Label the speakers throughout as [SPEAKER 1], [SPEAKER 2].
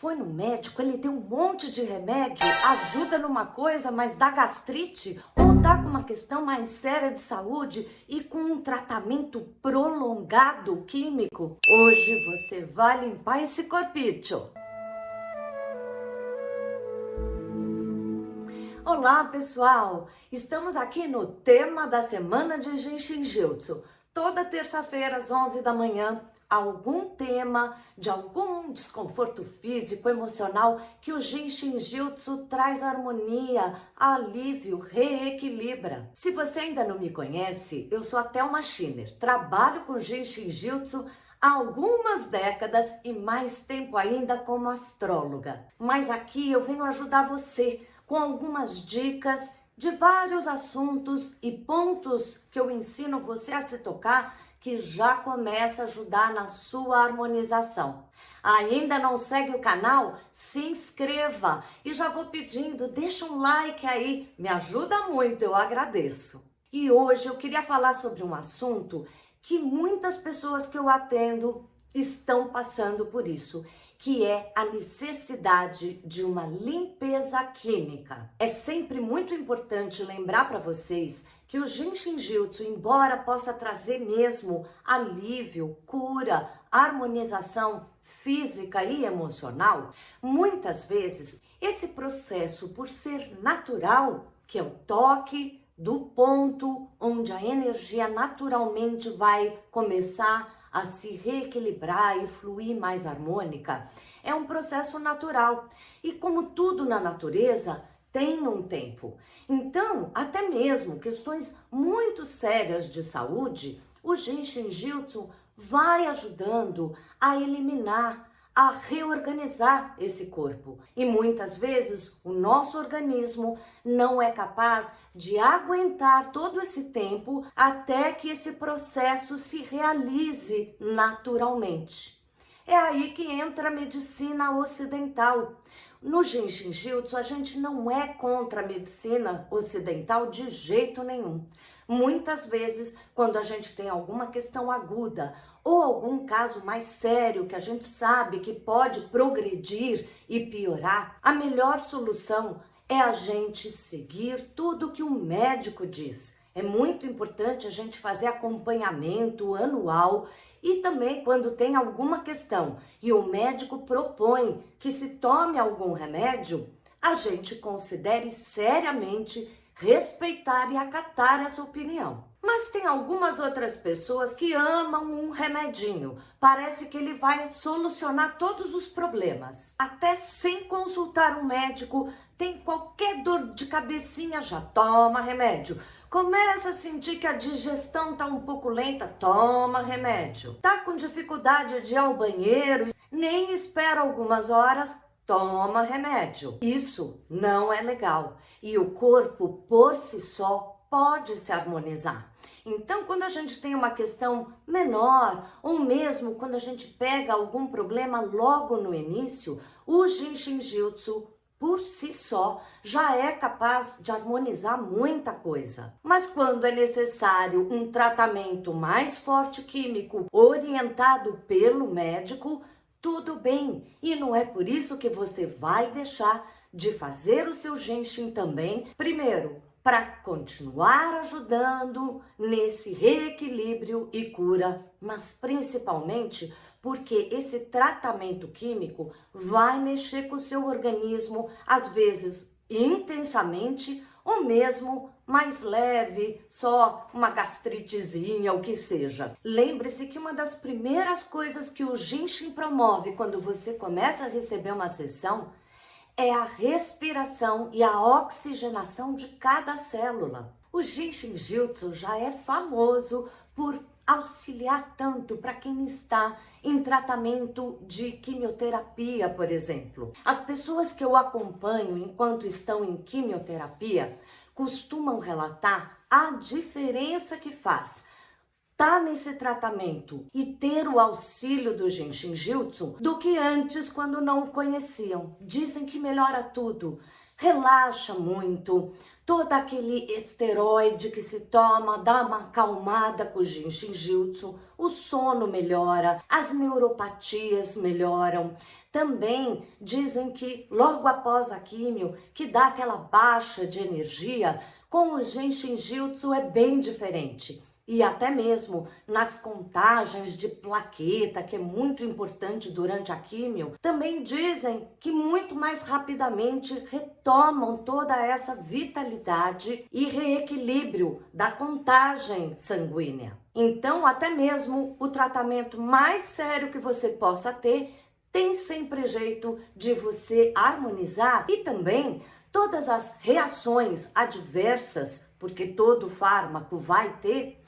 [SPEAKER 1] foi no médico, ele deu um monte de remédio, ajuda numa coisa, mas dá gastrite? Ou tá com uma questão mais séria de saúde e com um tratamento prolongado químico? Hoje você vai limpar esse corpício. Olá, pessoal! Estamos aqui no tema da semana de Jinshinjutsu. Toda terça-feira às 11 da manhã, algum tema de algum desconforto físico, emocional que o Jinshinjutsu traz harmonia, alívio, reequilibra. Se você ainda não me conhece, eu sou a Thelma Schiner, trabalho com Jinshinjutsu há algumas décadas e mais tempo ainda como astróloga. Mas aqui eu venho ajudar você com algumas dicas de vários assuntos e pontos que eu ensino você a se tocar, que já começa a ajudar na sua harmonização. Ainda não segue o canal? Se inscreva e já vou pedindo, deixa um like aí, me ajuda muito, eu agradeço. E hoje eu queria falar sobre um assunto que muitas pessoas que eu atendo estão passando por isso, que é a necessidade de uma limpeza química. É sempre muito importante lembrar para vocês que o Jinshinjutsu, embora possa trazer mesmo alívio, cura, harmonização física e emocional, muitas vezes esse processo, por ser natural, que é o toque do ponto onde a energia naturalmente vai começar a se reequilibrar e fluir mais harmônica, é um processo natural. E como tudo na natureza, tem um tempo. Então, até mesmo questões muito sérias de saúde, o Jinshinjutsu vai ajudando a eliminar, a reorganizar esse corpo. E muitas vezes o nosso organismo não é capaz de aguentar todo esse tempo até que esse processo se realize naturalmente. É aí que entra a medicina ocidental. No Jinshinjutsu, a gente não é contra a medicina ocidental de jeito nenhum. Muitas vezes, quando a gente tem alguma questão aguda ou algum caso mais sério que a gente sabe que pode progredir e piorar, a melhor solução é a gente seguir tudo que o médico diz. É muito importante a gente fazer acompanhamento anual e também quando tem alguma questão e o médico propõe que se tome algum remédio, a gente considere seriamente respeitar e acatar essa opinião. Mas tem algumas outras pessoas que amam um remedinho. Parece que ele vai solucionar todos os problemas. Até sem consultar um médico, tem qualquer dor de cabecinha, já toma remédio. Começa a sentir que a digestão tá um pouco lenta, toma remédio. Tá com dificuldade de ir ao banheiro, nem espera algumas horas, toma remédio. Isso não é legal. E o corpo, por si só, pode se harmonizar. Então, quando a gente tem uma questão menor, ou mesmo quando a gente pega algum problema logo no início, o Jinshinjutsu, por si só, já é capaz de harmonizar muita coisa. Mas quando é necessário um tratamento mais forte químico, orientado pelo médico, tudo bem. E não é por isso que você vai deixar de fazer o seu Jinshin também. Primeiro, para continuar ajudando nesse reequilíbrio e cura, mas principalmente porque esse tratamento químico vai mexer com o seu organismo, às vezes intensamente, ou mesmo mais leve, só uma gastritezinha, o que seja. Lembre-se que uma das primeiras coisas que o Jinshin promove quando você começa a receber uma sessão é a respiração e a oxigenação de cada célula. O Jinshinjutsu já é famoso por auxiliar tanto para quem está em tratamento de quimioterapia, por exemplo. As pessoas que eu acompanho enquanto estão em quimioterapia costumam relatar a diferença que faz tá nesse tratamento e ter o auxílio do Jinshinjutsu do que antes quando não o conheciam. Dizem que melhora tudo, relaxa muito, todo aquele esteroide que se toma dá uma acalmada com o Jinshinjutsu, o sono melhora, as neuropatias melhoram, Também dizem que logo após a químio, que dá aquela baixa de energia, com o Genshin Jutsu é bem diferente. E até mesmo nas contagens de plaqueta, que é muito importante durante a químio, também dizem que muito mais rapidamente retomam toda essa vitalidade e reequilíbrio da contagem sanguínea. Então, até mesmo o tratamento mais sério que você possa ter, tem sempre jeito de você harmonizar, e também todas as reações adversas, porque todo fármaco vai ter,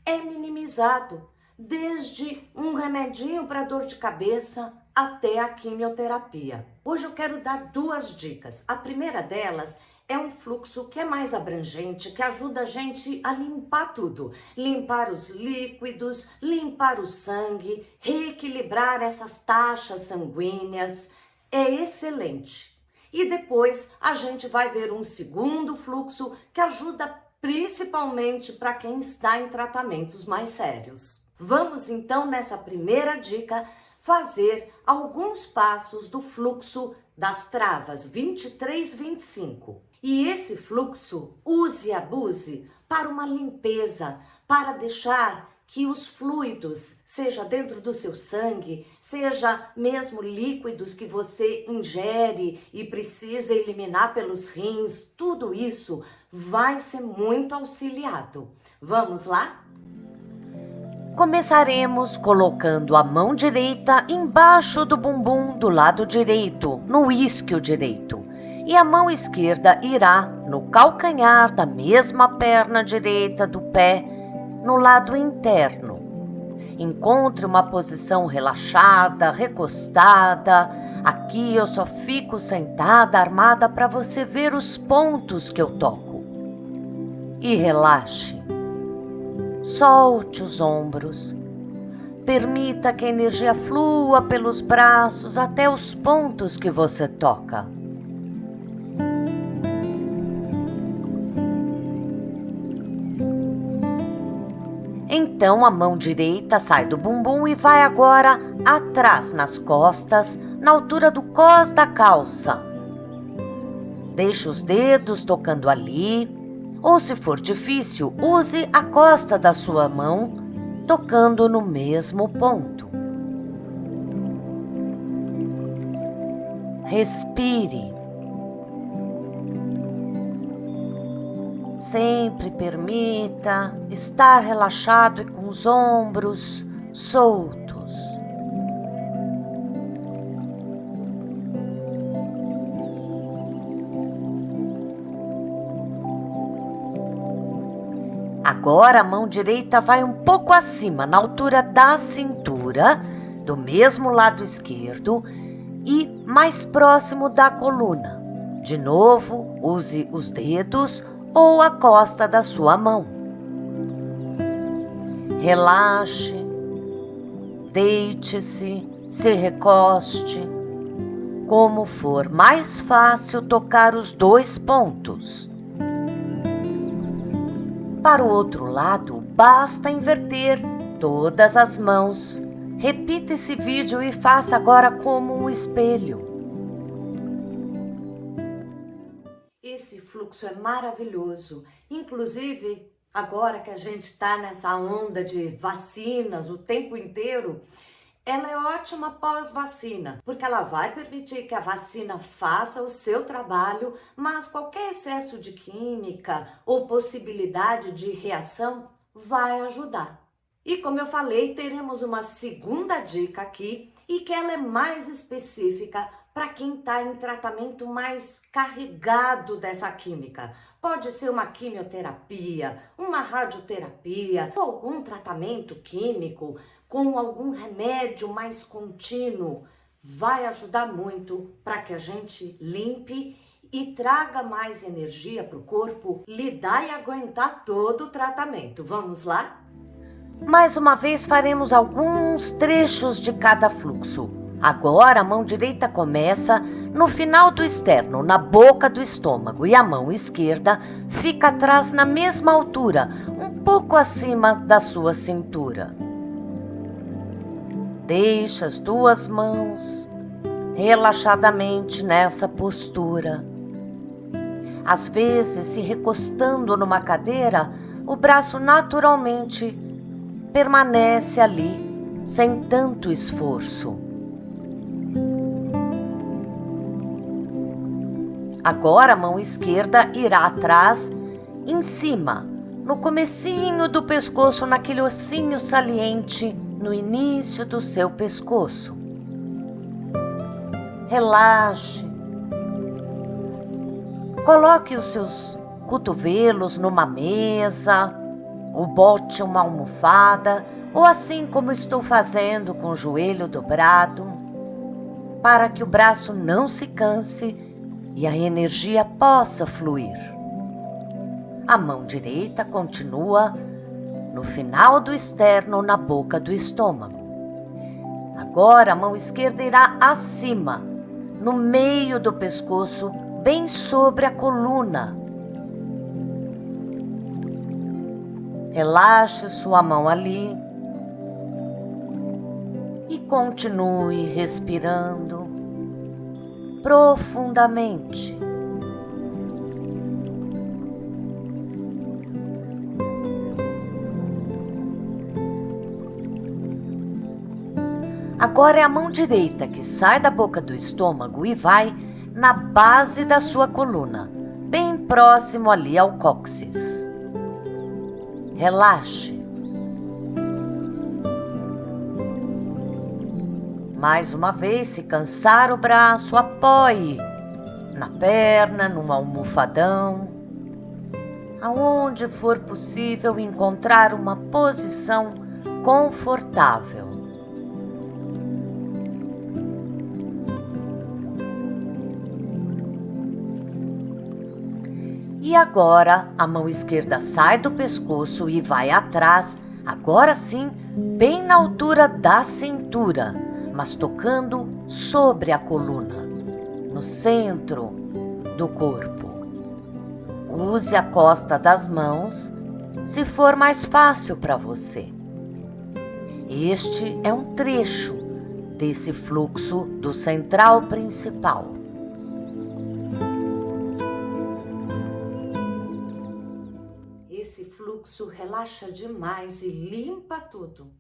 [SPEAKER 1] é minimizado, desde um remedinho para dor de cabeça até a quimioterapia. Hoje eu quero dar 2 dicas. A primeira delas é um fluxo que é mais abrangente, que ajuda a gente a limpar tudo. Limpar os líquidos, limpar o sangue, reequilibrar essas taxas sanguíneas. É excelente. E depois a gente vai ver um segundo fluxo que ajuda principalmente para quem está em tratamentos mais sérios. Vamos então nessa primeira dica fazer alguns passos do fluxo das travas 23-25. E esse fluxo use e abuse para uma limpeza, para deixar que os fluidos, seja dentro do seu sangue, seja mesmo líquidos que você ingere e precisa eliminar pelos rins, tudo isso vai ser muito auxiliado. Vamos lá?
[SPEAKER 2] Começaremos colocando a mão direita embaixo do bumbum do lado direito, no isquio direito, e a mão esquerda irá no calcanhar da mesma perna direita do pé, no lado interno. Encontre uma posição relaxada, recostada. Aqui eu só fico sentada, armada para você ver os pontos que eu toco. E relaxe. Solte os ombros. Permita que a energia flua pelos braços até os pontos que você toca. Então a mão direita sai do bumbum e vai agora atrás nas costas, na altura do cós da calça. Deixe os dedos tocando ali, ou se for difícil, use a costa da sua mão tocando no mesmo ponto. Respire. Sempre permita estar relaxado e com os ombros soltos. Agora a mão direita vai um pouco acima, na altura da cintura, do mesmo lado esquerdo e mais próximo da coluna. De novo, use os dedos ou a costa da sua mão. Relaxe, deite-se, se recoste, como for mais fácil tocar os 2 pontos. Para o outro lado, basta inverter todas as mãos. Repita esse vídeo e faça agora como um espelho.
[SPEAKER 1] Esse fluxo é maravilhoso. Inclusive, agora que a gente está nessa onda de vacinas o tempo inteiro, ela é ótima pós-vacina, porque ela vai permitir que a vacina faça o seu trabalho, mas qualquer excesso de química ou possibilidade de reação vai ajudar. E como eu falei, teremos uma segunda dica aqui, e que ela é mais específica para quem está em tratamento mais carregado dessa química. Pode ser uma quimioterapia, uma radioterapia, ou algum tratamento químico com algum remédio mais contínuo. Vai ajudar muito para que a gente limpe e traga mais energia para o corpo lidar e aguentar todo o tratamento. Vamos lá?
[SPEAKER 2] Mais uma vez faremos alguns trechos de cada fluxo. Agora a mão direita começa no final do externo, na boca do estômago, e a mão esquerda fica atrás na mesma altura, um pouco acima da sua cintura. Deixe as 2 mãos, relaxadamente nessa postura. Às vezes, se recostando numa cadeira, o braço naturalmente permanece ali, sem tanto esforço. Agora a mão esquerda irá atrás, em cima, no comecinho do pescoço, naquele ossinho saliente no início do seu pescoço. Relaxe. Coloque os seus cotovelos numa mesa, ou bote uma almofada, ou assim como estou fazendo com o joelho dobrado, para que o braço não se canse e a energia possa fluir. A mão direita continua no final do externo, na boca do estômago. Agora a mão esquerda irá acima, no meio do pescoço, bem sobre a coluna. Relaxe sua mão ali e continue respirando profundamente. Agora é a mão direita que sai da boca do estômago e vai na base da sua coluna, bem próximo ali ao cóccix. Relaxe. Mais uma vez, se cansar o braço, apoie na perna, num almofadão. Aonde for possível, encontrar uma posição confortável. E agora a mão esquerda sai do pescoço e vai atrás, agora sim, bem na altura da cintura, mas tocando sobre a coluna, no centro do corpo. Use a costa das mãos, se for mais fácil para você. Este é um trecho desse fluxo do central principal.
[SPEAKER 1] Esse fluxo relaxa demais e limpa tudo.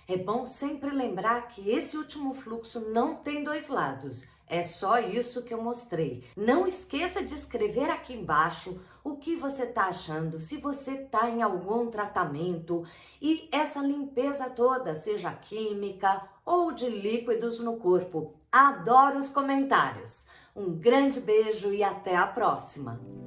[SPEAKER 1] É bom sempre lembrar que esse último fluxo não tem dois lados. É só isso que eu mostrei. Não esqueça de escrever aqui embaixo o que você está achando, se você está em algum tratamento e essa limpeza toda, seja química ou de líquidos no corpo. Adoro os comentários. Um grande beijo e até a próxima!